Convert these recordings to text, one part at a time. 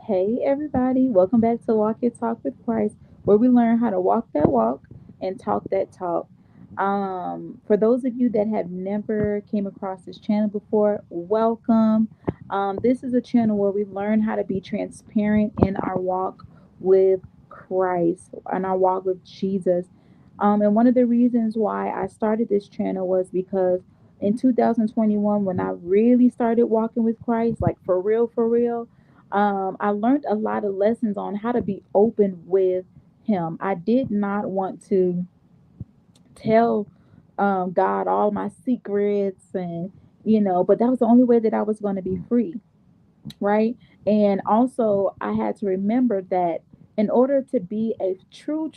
Hey, everybody, welcome back to Walk Your Talk with Christ, where we learn how to walk that walk and talk that talk. For those of you that have never came across this channel before, welcome. This is a channel where we learn how to be transparent in our walk with Christ and our walk with Jesus. And one of the reasons why I started this channel was because in 2021, when I really started walking with Christ, like for real, I learned a lot of lessons on how to be open with Him. I did not want to tell God all my secrets, and but that was the only way that I was going to be free, right? And also, I had to remember that in order to be a true,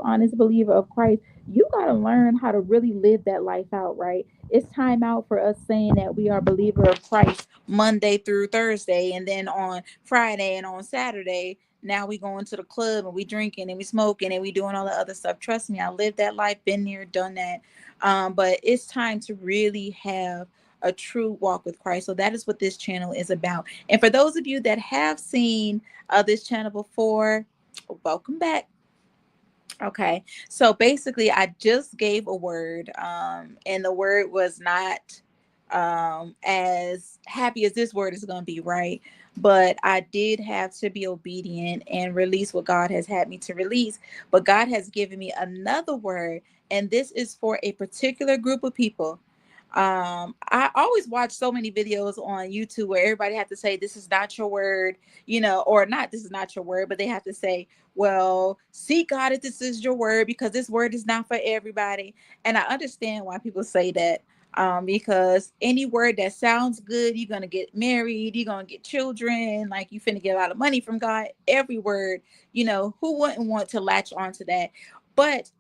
honest believer of Christ, you got to learn how to really live that life out, right? It's time out for us saying that we are a believer of Christ Monday through Thursday, and then on Friday and on Saturday, now we going to the club and we drinking and we smoking and we doing all the other stuff. Trust me, I lived that life, been there, done that. But it's time to really have a true walk with Christ. So that is what this channel is about. And for those of you that have seen this channel before, welcome back. Okay, so basically, I just gave a word, and the word was not as happy as this word is going to be, right? But I did have to be obedient and release what God has had me to release. But God has given me another word, and this is for a particular group of people. I always watch so many videos on YouTube where everybody have to say this is not your word, or not this is not your word, but they have to say, well, seek God if this is your word, because this word is not for everybody. And I understand why people say that. Because any word that sounds good, you're gonna get married, you're gonna get children, like you finna get a lot of money from God. Every word, who wouldn't want to latch onto that? But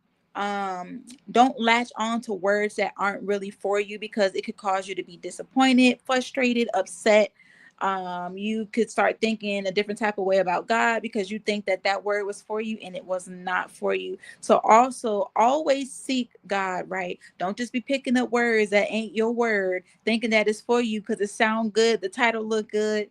don't latch on to words that aren't really for you, because it could cause you to be disappointed, frustrated, upset. You could start thinking a different type of way about God because you think that that word was for you and it was not for you. So also always seek God, right? Don't just be picking up words that ain't your word, thinking that it's for you because it sound good, the title look good.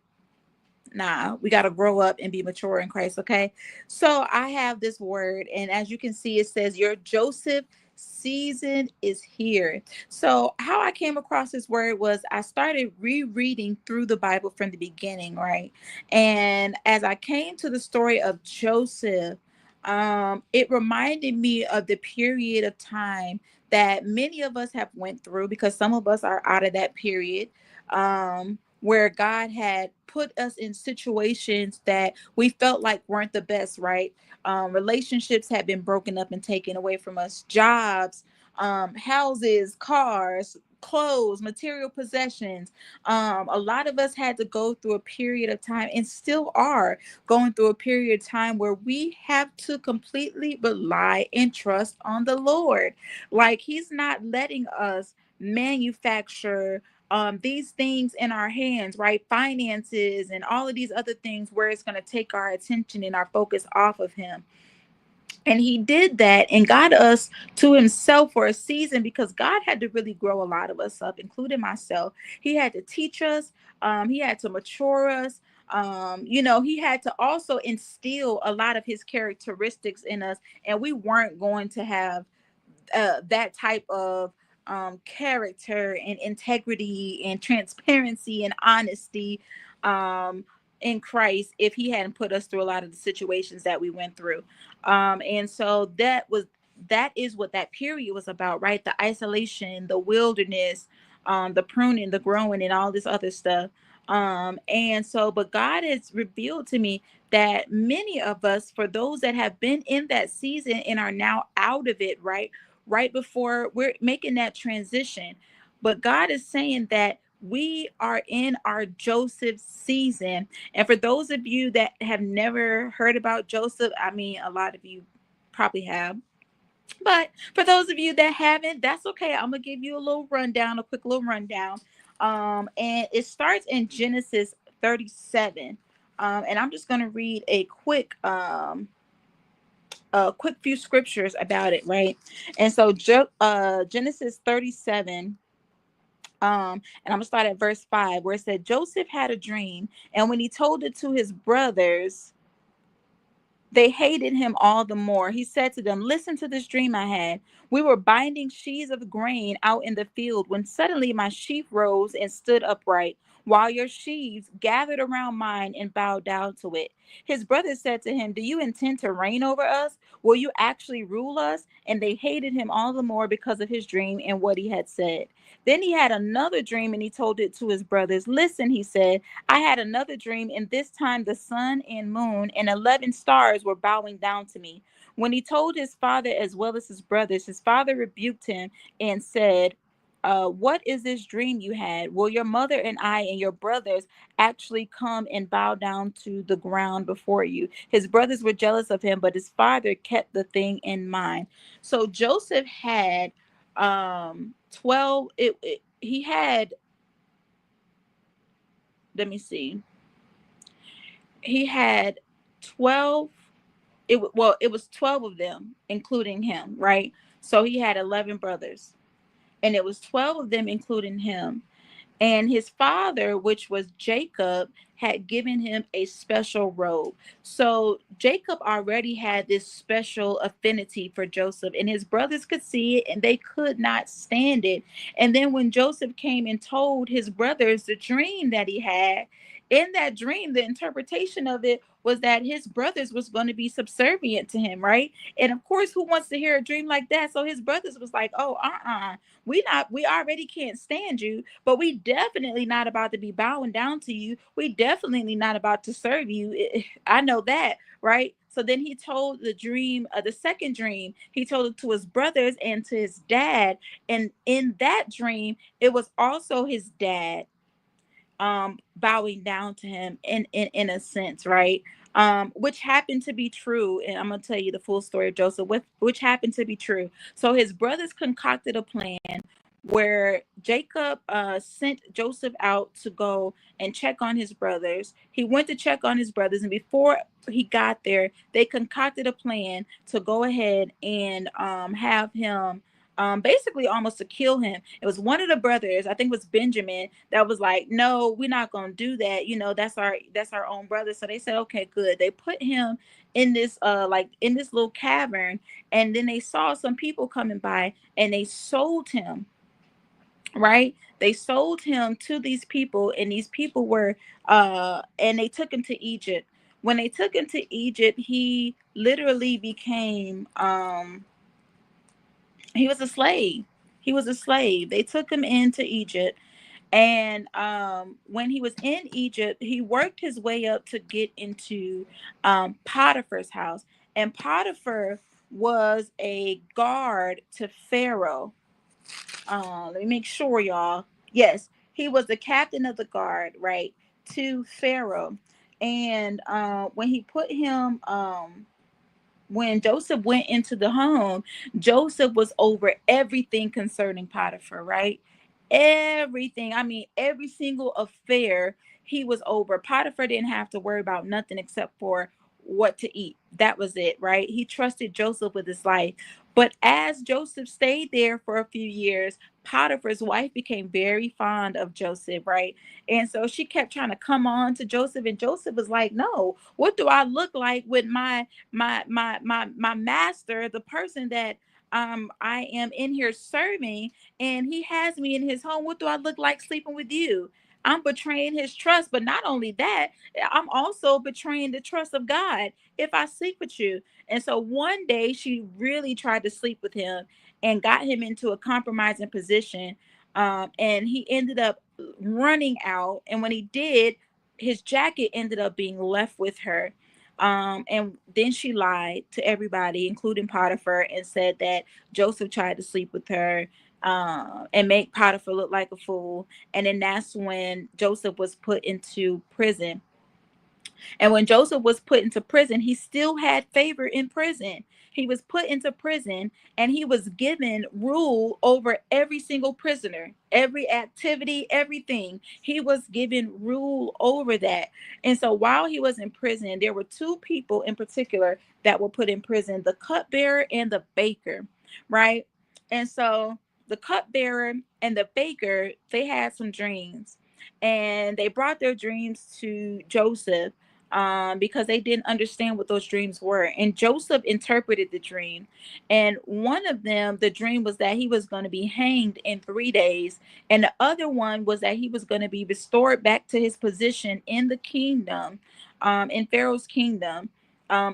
Nah, we got to grow up and be mature in Christ. Okay. So I have this word, and as you can see, it says, your Joseph season is here. So how I came across this word was I started rereading through the Bible from the beginning, right? And as I came to the story of Joseph, it reminded me of the period of time that many of us have went through, because some of us are out of that period. Where God had put us in situations that we felt like weren't the best, right? Relationships had been broken up and taken away from us, jobs, houses, cars, clothes, material possessions. A lot of us had to go through a period of time, and still are going through a period of time, where we have to completely rely and trust on the Lord. Like, He's not letting us manufacture these things in our hands, right? Finances and all of these other things, where it's going to take our attention and our focus off of Him. And He did that and got us to Himself for a season, because God had to really grow a lot of us up, including myself. He had to teach us, He had to mature us. He had to also instill a lot of His characteristics in us, and we weren't going to have that type of character and integrity and transparency and honesty in Christ if He hadn't put us through a lot of the situations that we went through. And so that is what that period was about, right? The isolation, the wilderness, the pruning, the growing, and all this other stuff. And so, but God has revealed to me that many of us, for those that have been in that season and are now out of it, right before we're making that transition. But God is saying that we are in our Joseph season. And for those of you that have never heard about Joseph, I mean, a lot of you probably have. But for those of you that haven't, that's okay. I'm going to give you a little rundown, a quick little rundown. And it starts in Genesis 37. And I'm just going to read a quick few scriptures about it, right? And so Genesis 37, And I'm gonna start at verse 5, where it said, Joseph had a dream, and when he told it to his brothers, they hated him all the more. He said to them, listen to this dream I had. We were binding sheaves of grain out in the field when suddenly my sheaf rose and stood upright, while your sheaves gathered around mine and bowed down to it. His brothers said to him, do you intend to reign over us? Will you actually rule us? And they hated him all the more because of his dream and what he had said. Then he had another dream and he told it to his brothers. Listen, he said, I had another dream, and this time the sun and moon and 11 stars were bowing down to me. When he told his father as well as his brothers, his father rebuked him and said, what is this dream you had? Will your mother and I and your brothers actually come and bow down to the ground before you? His brothers were jealous of him, but his father kept the thing in mind. So Joseph had 12, he had, let me see, he had 12, it was 12 of them including him, right? So he had 11 brothers, and it was 12 of them including him. And his father, which was Jacob, had given him a special robe. So Jacob already had this special affinity for Joseph, and his brothers could see it and they could not stand it. And then when Joseph came and told his brothers the dream that he had, in that dream, the interpretation of it was that his brothers was going to be subservient to him, right? And of course, who wants to hear a dream like that? So his brothers was like, oh, we already can't stand you, but we definitely not about to be bowing down to you. We definitely not about to serve you. I know that, right? So then he told the dream, the second dream, he told it to his brothers and to his dad. And in that dream, it was also his dad bowing down to him in a sense, right? Which happened to be true. And I'm gonna tell you the full story of Joseph, which happened to be true. So his brothers concocted a plan where Jacob sent Joseph out to go and check on his brothers. He went to check on his brothers, and before he got there, they concocted a plan to go ahead and have him basically almost to kill him. It was one of the brothers, I think it was Benjamin, that was like, no, we're not gonna do that. You know, that's our own brother. So they said, okay, good. They put him in this like in this little cavern, and then they saw some people coming by and they sold him, right? They sold him to these people, and these people were and they took him to Egypt. When they took him to Egypt, he literally became he was a slave. He was a slave. They took him into Egypt, and when he was in Egypt, he worked his way up to get into Potiphar's house. And Potiphar was a guard to Pharaoh. Let me make sure, y'all. Yes, he was the captain of the guard, right, to Pharaoh. And when he put him, when Joseph went into the home, Joseph was over everything concerning Potiphar, right? Everything. I mean, every single affair he was over. Potiphar didn't have to worry about nothing except for what to eat. That was it, right? He trusted Joseph with his life. But as Joseph stayed there for a few years, Potiphar's wife became very fond of Joseph, right? And so she kept trying to come on to Joseph, and Joseph was like, no, what do I look like with my master, the person that I am in here serving, and he has me in his home? What do I look like sleeping with you? I'm betraying his trust, but not only that, I'm also betraying the trust of God if I sleep with you. And so one day she really tried to sleep with him and got him into a compromising position, and he ended up running out, and when he did, his jacket ended up being left with her. And then she lied to everybody, including Potiphar, and said that Joseph tried to sleep with her, and make Potiphar look like a fool. And then that's when Joseph was put into prison. And when Joseph was put into prison, he still had favor in prison. He was put into prison, and he was given rule over every single prisoner, every activity, everything. He was given rule over that. And so while he was in prison, there were two people in particular that were put in prison, the cupbearer and the baker, right? And so the cupbearer and the baker, they had some dreams, and they brought their dreams to Joseph, because they didn't understand what those dreams were. And Joseph interpreted the dream. And one of them, the dream was that he was going to be hanged in 3 days. And the other one was that he was going to be restored back to his position in the kingdom, in Pharaoh's kingdom,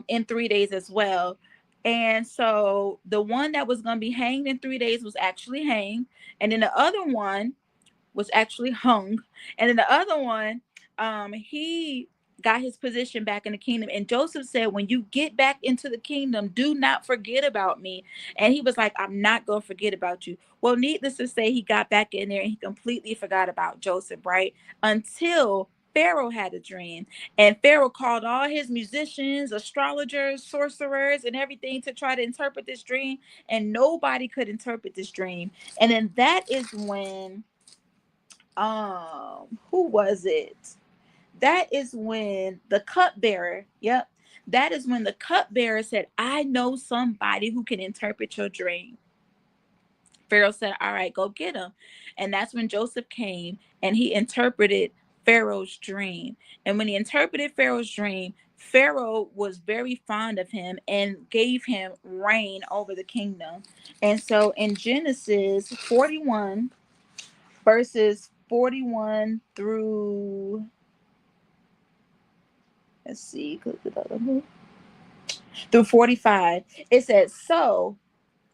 in 3 days as well. And so the one that was going to be hanged in 3 days was actually hanged. And then the other one was actually hung. And then the other one, he got his position back in the kingdom. And Joseph said, when you get back into the kingdom, do not forget about me. And he was like, I'm not going to forget about you. Well, needless to say, he got back in there and he completely forgot about Joseph, right? Until Pharaoh had a dream. And Pharaoh called all his musicians, astrologers, sorcerers, and everything to try to interpret this dream. And nobody could interpret this dream. And then that is when, who was it? That is when the cupbearer, yep, that is when the cupbearer said, I know somebody who can interpret your dream. Pharaoh said, all right, go get him. And that's when Joseph came and he interpreted Pharaoh's dream. And when he interpreted Pharaoh's dream, Pharaoh was very fond of him and gave him reign over the kingdom. And so in Genesis 41, verses 41 through, let's see, through 45, it says, so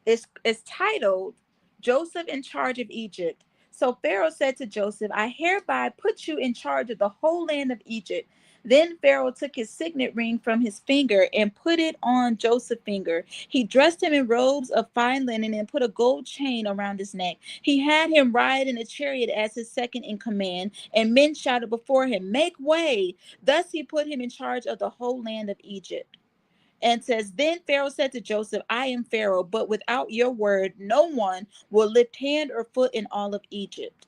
it's titled Joseph in Charge of Egypt. So Pharaoh said to Joseph, I hereby put you in charge of the whole land of Egypt. Then Pharaoh took his signet ring from his finger and put it on Joseph's finger. He dressed him in robes of fine linen and put a gold chain around his neck. He had him ride in a chariot as his second in command, and men shouted before him, make way. Thus he put him in charge of the whole land of Egypt. And says, then Pharaoh said to Joseph, I am Pharaoh, but without your word, no one will lift hand or foot in all of Egypt.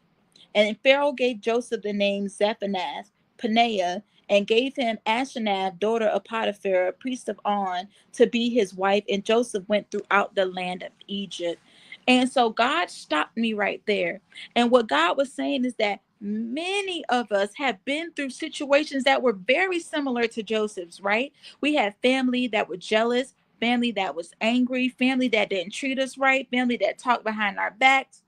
And Pharaoh gave Joseph the name Zephanath, Paneah, and gave him Asenath, daughter of Potiphar, priest of On, to be his wife. And Joseph went throughout the land of Egypt. And so God stopped me right there. And what God was saying is that many of us have been through situations that were very similar to Joseph's, right? We had family that were jealous, family that was angry, family that didn't treat us right, family that talked behind our backs,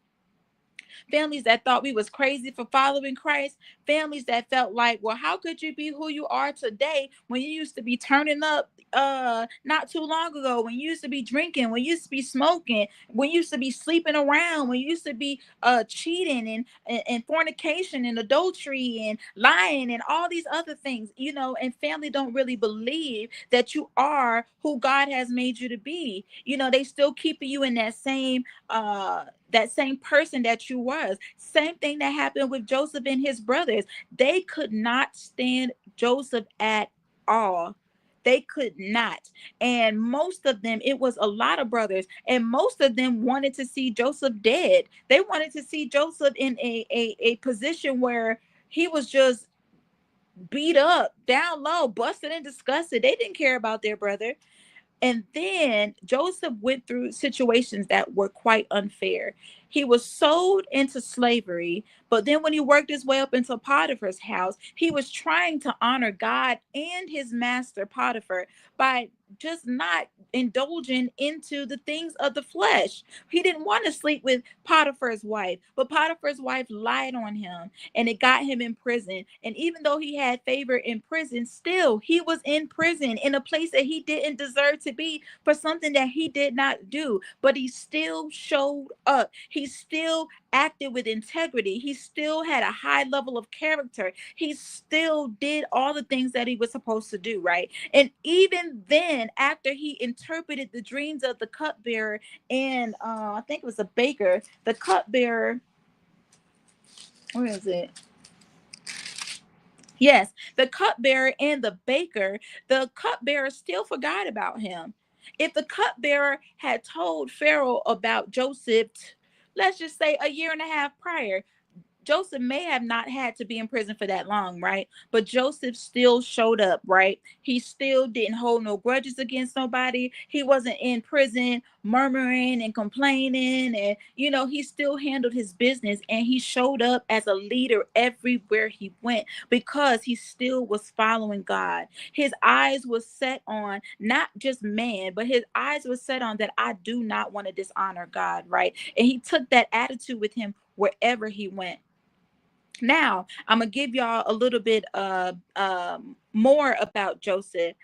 families that thought we was crazy for following Christ, families that felt like, well, how could you be who you are today when you used to be turning up not too long ago, when you used to be drinking, when you used to be smoking, when you used to be sleeping around, when you used to be cheating and fornication and adultery and lying and all these other things, and family don't really believe that you are who God has made you to be. They still keeping you in that same person that you was. Same thing that happened with Joseph and his brothers. They could not stand Joseph at all. They could not. And most of them, it was a lot of brothers, and most of them wanted to see Joseph dead. They wanted to see Joseph in a position where he was just beat up, down low, busted and disgusted. They didn't care about their brother. And then Joseph went through situations that were quite unfair. He was sold into slavery, but then when he worked his way up into Potiphar's house, he was trying to honor God and his master Potiphar by just not indulging into the things of the flesh. He didn't want to sleep with Potiphar's wife, but Potiphar's wife lied on him and it got him in prison. And even though he had favor in prison, still he was in prison in a place that he didn't deserve to be for something that he did not do. But he still showed up. He still acted with integrity. He still had a high level of character. He still did all the things that he was supposed to do, right? And even then, after he interpreted the dreams of the cupbearer and I think it was a baker, the cupbearer, where is it? Yes, the cupbearer and the cupbearer still forgot about him. If the cupbearer had told Pharaoh about Joseph, let's just say a year and a half prior, Joseph may have not had to be in prison for that long, right? But Joseph still showed up, right? He still didn't hold no grudges against nobody. He wasn't in prison murmuring and complaining. And, he still handled his business, and he showed up as a leader everywhere he went because he still was following God. His eyes was set on not just man, but his eyes was set on that I do not want to dishonor God, right? And he took that attitude with him wherever he went. Now, I'm gonna give y'all a little bit more about Joseph.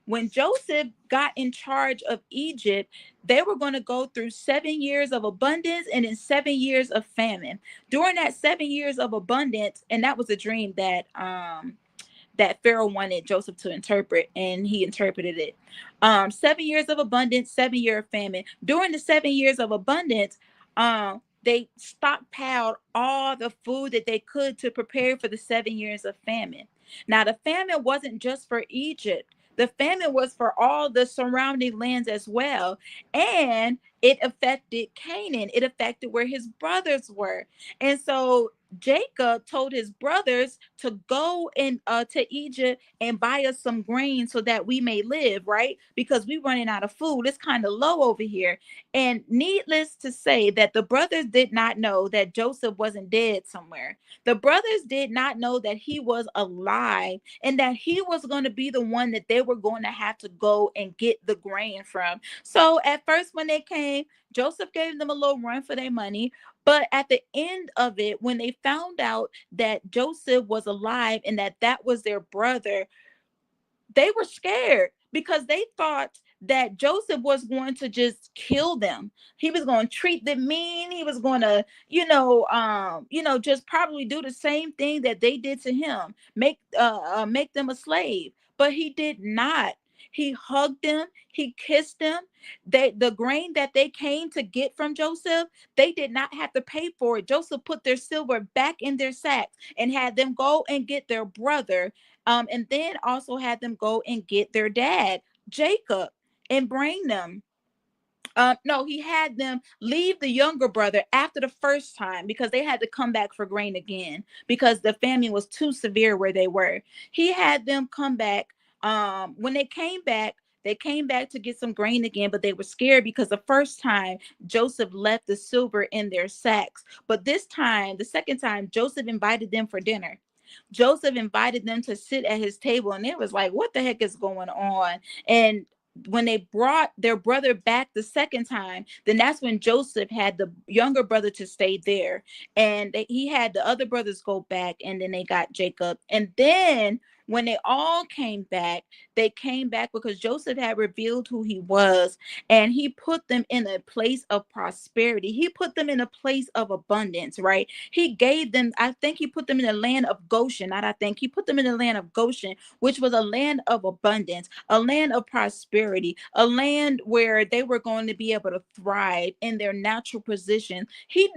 When Joseph got in charge of Egypt, they were going to go through 7 years of abundance and then 7 years of famine. During that 7 years of abundance, and that was a dream that Pharaoh wanted Joseph to interpret, and he interpreted it. 7 years of abundance, 7 year of famine. During the 7 years of abundance, they stockpiled all the food that they could to prepare for the 7 years of famine. Now, the famine wasn't just for Egypt. The famine was for all the surrounding lands as well. And it affected Canaan. It affected where his brothers were. And so Jacob told his brothers to go in to Egypt and buy us some grain so that we may live, right? Because we're running out of food. It's kind of low over here. And needless to say, that the brothers did not know that Joseph wasn't dead somewhere. The brothers did not know that he was alive and that he was going to be the one that they were going to have to go and get the grain from. So at first, when they came, Joseph gave them a little run for their money. But at the end of it, when they found out that Joseph was alive and that was their brother, they were scared because they thought that Joseph was going to just kill them. He was going to treat them mean. He was going to, just probably do the same thing that they did to him, make them a slave. But he did not. He hugged them. He kissed them. The grain that they came to get from Joseph, they did not have to pay for it. Joseph put their silver back in their sacks and had them go and get their brother, and then also had them go and get their dad, Jacob, and bring them. No, he had them leave the younger brother after the first time because they had to come back for grain again because the famine was too severe where they were. He had them come back. When they came back to get some grain again, but they were scared because the first time Joseph left the silver in their sacks. But this time, the second time, Joseph invited them for dinner. Joseph invited them to sit at his table, and it was like, what the heck is going on? And when they brought their brother back the second time, then that's when Joseph had the younger brother to stay there. And he had the other brothers go back, and then they got Jacob. And then when they all came back, they came back because Joseph had revealed who he was, and he put them in a place of prosperity. He put them in a place of abundance, right? He gave them, I think he put them in the land of Goshen. Not I think he put them in the land of Goshen, which was a land of abundance, a land of prosperity, a land where they were going to be able to thrive in their natural position. He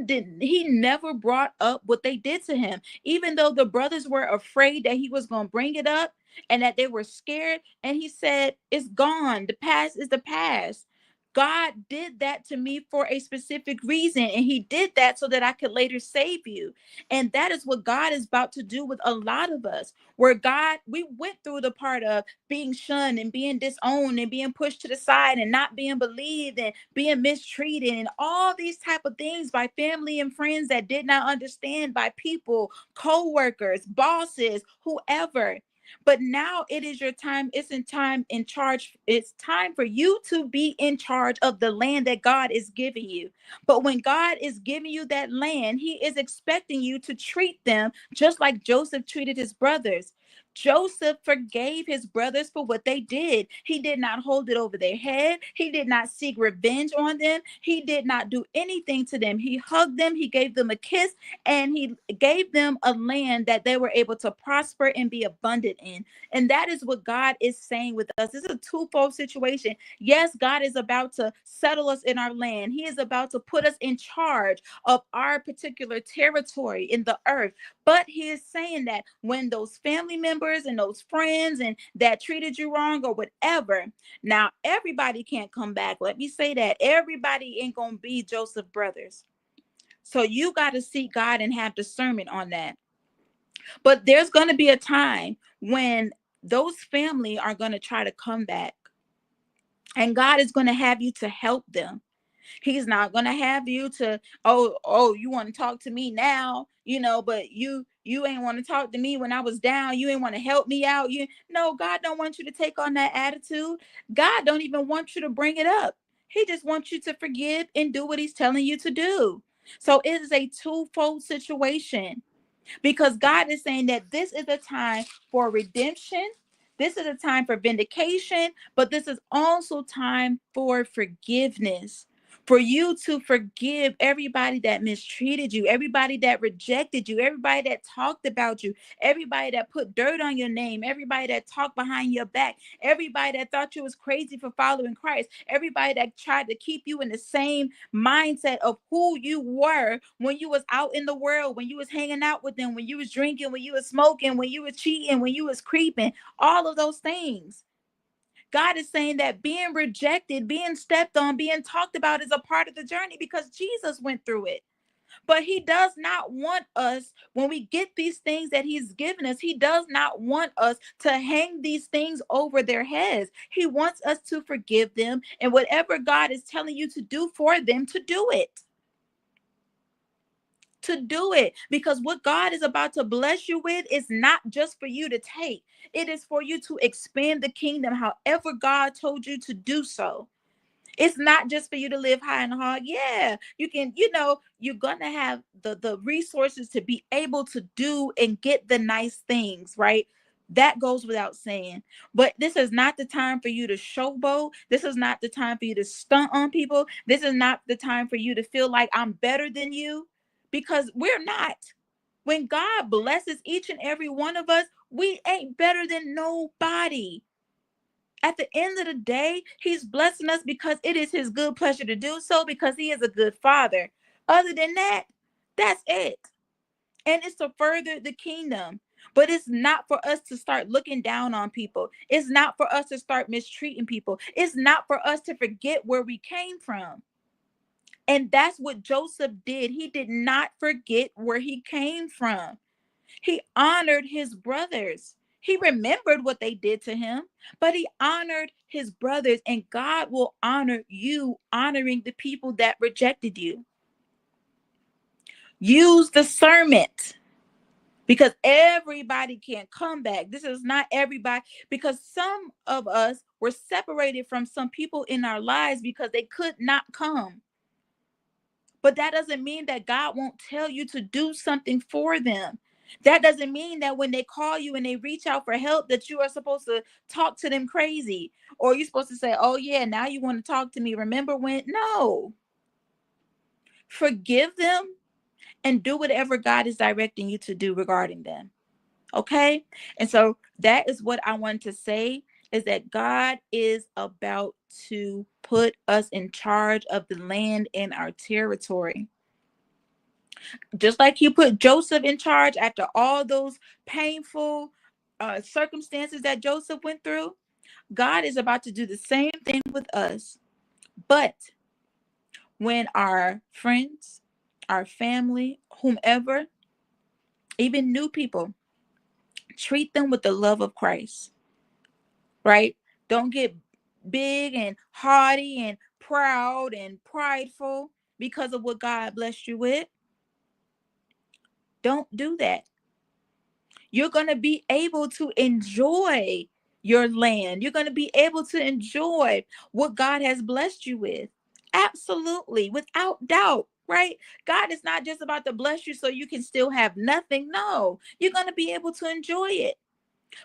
never brought up what they did to him, even though the brothers were afraid that he was going to bring it up and that they were scared. And he said, it's gone. The past is the past. God did that to me for a specific reason, and he did that so that I could later save you. And that is what God is about to do with a lot of us, where we went through the part of being shunned and being disowned and being pushed to the side and not being believed and being mistreated and all these type of things by family and friends that did not understand, by people, co-workers, bosses, whoever. But now it is your time. It's in time in charge. It's time for you to be in charge of the land that God is giving you. But when God is giving you that land, he is expecting you to treat them just like Joseph treated his brothers. Joseph forgave his brothers for what they did. He did not hold it over their head. He did not seek revenge on them. He did not do anything to them. He hugged them. He gave them a kiss, and he gave them a land that they were able to prosper and be abundant in. And that is what God is saying with us. It's a twofold situation. Yes, God is about to settle us in our land. He is about to put us in charge of our particular territory in the earth. But he is saying that when those family members and those friends and that treated you wrong or whatever, now everybody can't come back. Let me say that everybody ain't gonna be Joseph brothers. So you got to seek God and have discernment on that. But there's going to be a time when those family are going to try to come back, and God is going to have you to help them. He's not going to have you to, oh, you want to talk to me now, but you ain't want to talk to me when I was down. You ain't want to help me out. No, God don't want you to take on that attitude. God don't even want you to bring it up. He just wants you to forgive and do what he's telling you to do. So it is a twofold situation, because God is saying that this is a time for redemption. This is a time for vindication, but this is also time for forgiveness. For you to forgive everybody that mistreated you, everybody that rejected you, everybody that talked about you, everybody that put dirt on your name, everybody that talked behind your back, everybody that thought you was crazy for following Christ, everybody that tried to keep you in the same mindset of who you were when you was out in the world, when you was hanging out with them, when you was drinking, when you was smoking, when you was cheating, when you was creeping, all of those things. God is saying that being rejected, being stepped on, being talked about is a part of the journey, because Jesus went through it. But he does not want us, when we get these things that he's given us, he does not want us to hang these things over their heads. He wants us to forgive them, and whatever God is telling you to do for them, to do it. To do it, because what God is about to bless you with is not just for you to take. It is for you to expand the kingdom however God told you to do so. It's not just for you to live high and hard. Yeah, you can, you're gonna have the resources to be able to do and get the nice things, right? That goes without saying. But this is not the time for you to showboat. This is not the time for you to stunt on people. This is not the time for you to feel like I'm better than you, because we're not. When God blesses each and every one of us, we ain't better than nobody. At the end of the day, he's blessing us because it is his good pleasure to do so, because he is a good father. Other than that, that's it. And it's to further the kingdom. But it's not for us to start looking down on people. It's not for us to start mistreating people. It's not for us to forget where we came from. And that's what Joseph did. He did not forget where he came from. He honored his brothers. He remembered what they did to him, but he honored his brothers, and God will honor you honoring the people that rejected you. Use discernment, because everybody can't come back. This is not everybody, because some of us were separated from some people in our lives because they could not come. But that doesn't mean that God won't tell you to do something for them. That doesn't mean that when they call you and they reach out for help, that you are supposed to talk to them crazy, or you're supposed to say, oh yeah, now you want to talk to me. Remember when? No. Forgive them and do whatever God is directing you to do regarding them. Okay? And so that is what I want to say, is that God is about to put us in charge of the land and our territory. Just like you put Joseph in charge after all those painful circumstances that Joseph went through, God is about to do the same thing with us. But when our friends, our family, whomever, even new people, treat them with the love of Christ, right? Don't get big and haughty and proud and prideful because of what God blessed you with. Don't do that. You're going to be able to enjoy your land. You're going to be able to enjoy what God has blessed you with. Absolutely, without doubt, right? God is not just about to bless you so you can still have nothing. No, you're going to be able to enjoy it.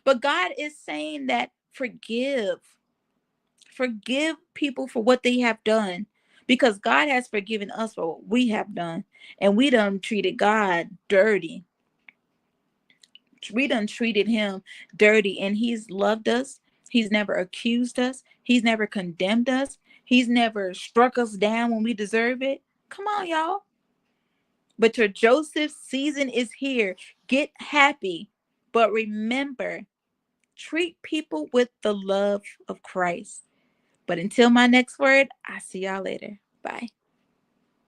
But God is saying that forgive people for what they have done, because God has forgiven us for what we have done, and we done treated God dirty. We done treated him dirty, and he's loved us. He's never accused us. He's never condemned us. He's never struck us down when we deserve it. Come on, y'all. But your Joseph season is here. Get happy. But remember, treat people with the love of Christ. But until my next word, I see y'all later. Bye.